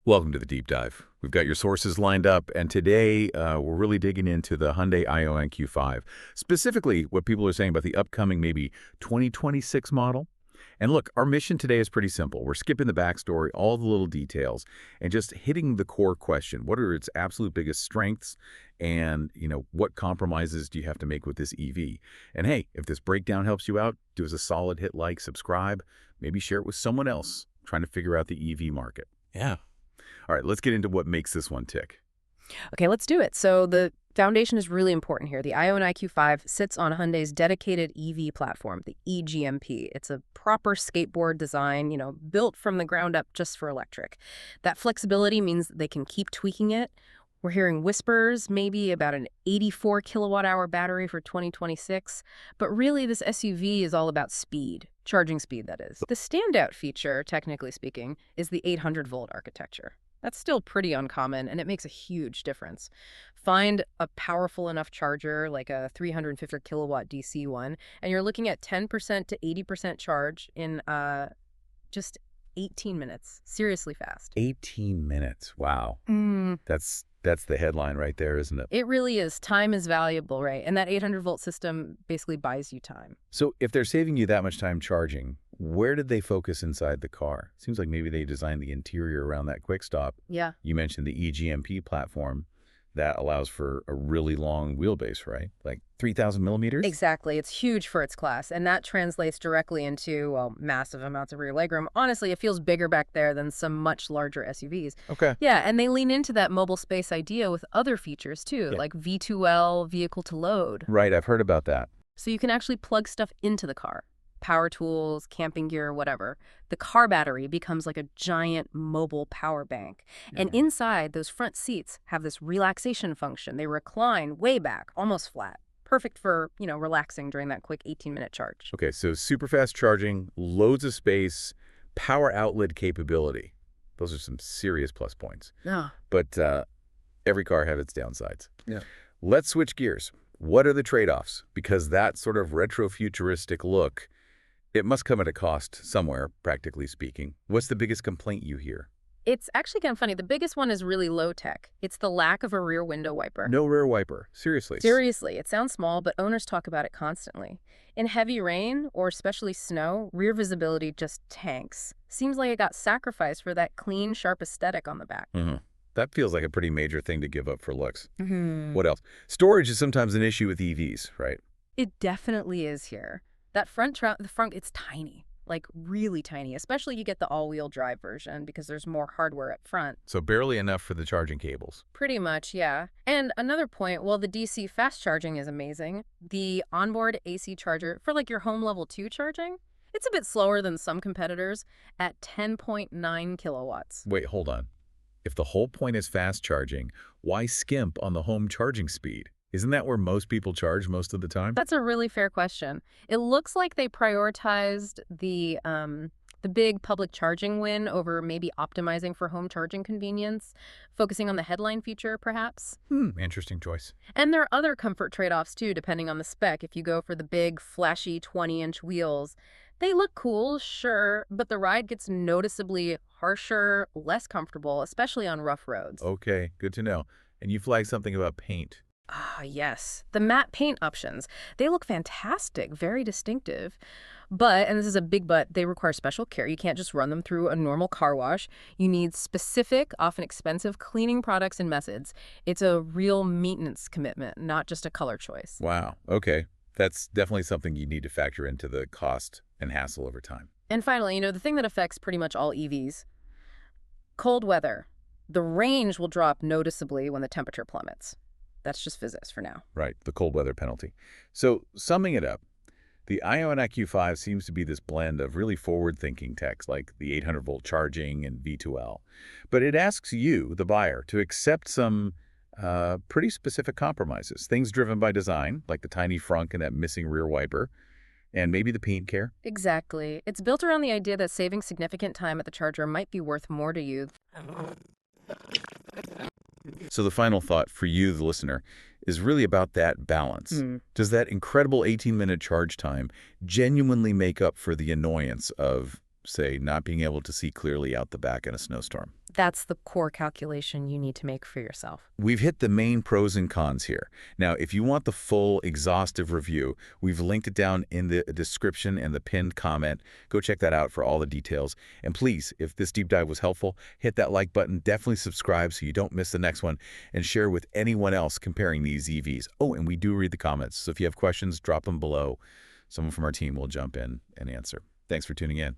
Welcome to the deep dive. We've got your sources lined up, and today we're really digging into the Hyundai IONIQ 5, specifically what people are saying about the upcoming maybe 2026 model. And look, our mission today is pretty simple. We're skipping the backstory, all the little details, and just hitting the core question. What are its absolute biggest strengths, and what compromises do you have to make with this EV? And hey, if this breakdown helps you out, do us a solid, hit like, subscribe, maybe share it with someone else trying to figure out the EV market. Yeah. All right, let's get into what makes this one tick. Okay, let's do it. So the foundation is really important here. The IONIQ 5 sits on Hyundai's dedicated EV platform, the EGMP. It's a proper skateboard design, built from the ground up just for electric. That flexibility means that they can keep tweaking it. We're hearing whispers, maybe about an 84 kilowatt-hour battery for 2026. But really, this SUV is all about speed, charging speed, that is. The standout feature, technically speaking, is the 800-volt architecture. That's still pretty uncommon, and it makes a huge difference. Find a powerful enough charger, like a 350 kilowatt DC one, and you're looking at 10% to 80% charge in just 18 minutes. Seriously fast. 18 minutes. Wow. That's the headline right there, isn't it? It really is. Time is valuable, right? And that 800-volt system basically buys you time. So if they're saving you that much time charging, where did they focus inside the car? Seems like maybe they designed the interior around that quick stop. Yeah. You mentioned the EGMP platform that allows for a really long wheelbase, right? Like 3,000 millimeters? Exactly. It's huge for its class, and that translates directly into, massive amounts of rear legroom. Honestly, it feels bigger back there than some much larger SUVs. Okay. Yeah, and they lean into that mobile space idea with other features, too, like V2L, vehicle to load. Right, I've heard about that. So you can actually plug stuff into the car. Power tools, camping gear, whatever. The car battery becomes like a giant mobile power bank. And inside, those front seats have this relaxation function. They recline way back, almost flat. Perfect for, relaxing during that quick 18-minute charge. Okay, so super fast charging, loads of space, power outlet capability. Those are some serious plus points. Yeah. But every car has its downsides. Yeah. Let's switch gears. What are the trade-offs? Because that sort of retro-futuristic look, it must come at a cost somewhere, practically speaking. What's the biggest complaint you hear? It's actually kind of funny. The biggest one is really low tech. It's the lack of a rear window wiper. No rear wiper. Seriously. Seriously, it sounds small, but owners talk about it constantly. In heavy rain, or especially snow, rear visibility just tanks. Seems like it got sacrificed for that clean, sharp aesthetic on the back. That feels like a pretty major thing to give up for looks. Mm-hmm. What else? Storage is sometimes an issue with EVs, right? It definitely is here. That the front, it's tiny, like really tiny, especially you get the all-wheel drive version because there's more hardware up front. So barely enough for the charging cables. Pretty much, yeah. And another point, while the DC fast charging is amazing, the onboard AC charger for like your home level 2 charging, it's a bit slower than some competitors at 10.9 kilowatts. Wait, hold on. If the whole point is fast charging, why skimp on the home charging speed? Isn't that where most people charge most of the time? That's a really fair question. It looks like they prioritized the big public charging win over maybe optimizing for home charging convenience, focusing on the headline feature, perhaps. Interesting choice. And there are other comfort trade-offs, too, depending on the spec. If you go for the big, flashy 20-inch wheels, they look cool, sure, but the ride gets noticeably harsher, less comfortable, especially on rough roads. Okay, good to know. And you flagged something about paint. Ah, yes. The matte paint options. They look fantastic, very distinctive. But, and this is a big but, they require special care. You can't just run them through a normal car wash. You need specific, often expensive cleaning products and methods. It's a real maintenance commitment, not just a color choice. Wow, okay. That's definitely something you need to factor into the cost and hassle over time. And finally, the thing that affects pretty much all EVs, cold weather. The range will drop noticeably when the temperature plummets. That's just physics for now. Right, the cold weather penalty. So summing it up, the IONIQ 5 seems to be this blend of really forward-thinking techs like the 800-volt charging and V2L. But it asks you, the buyer, to accept some pretty specific compromises. Things driven by design, like the tiny frunk and that missing rear wiper, and maybe the paint care. Exactly. It's built around the idea that saving significant time at the charger might be worth more to you. So the final thought for you, the listener, is really about that balance. Does that incredible 18-minute charge time genuinely make up for the annoyance of say, not being able to see clearly out the back in a snowstorm. That's the core calculation you need to make for yourself. We've hit the main pros and cons here. Now, if you want the full, exhaustive review, we've linked it down in the description and the pinned comment. Go check that out for all the details. And please, if this deep dive was helpful, hit that like button, definitely subscribe so you don't miss the next one, and share with anyone else comparing these EVs. Oh, and we do read the comments, so if you have questions, drop them below. Someone from our team will jump in and answer. Thanks for tuning in.